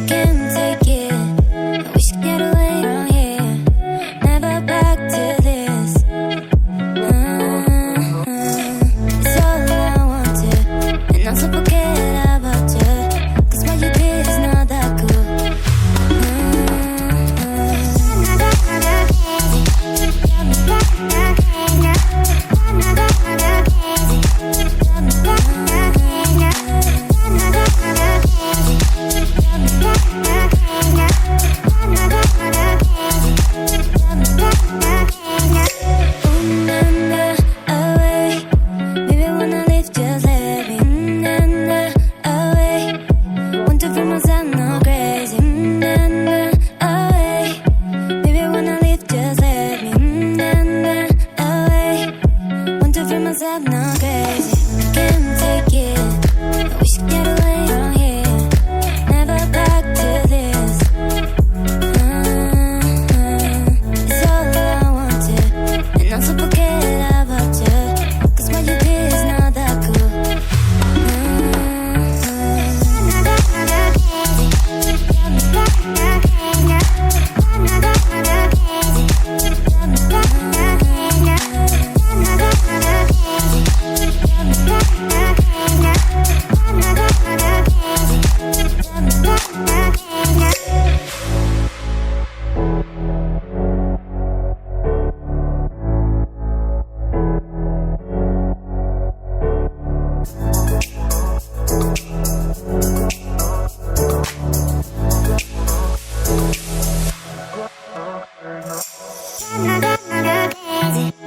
can't take it. I wish I could get away from here. Never back to this. It's all I wanted, and also forget about you. 'Cause what you did is not that cool. I'm not crazy, can't take it. I wish I could get away from here. Never back to this. It's all I wanted, and also forget about you. 'Cause what you did is not that cool. Crazy.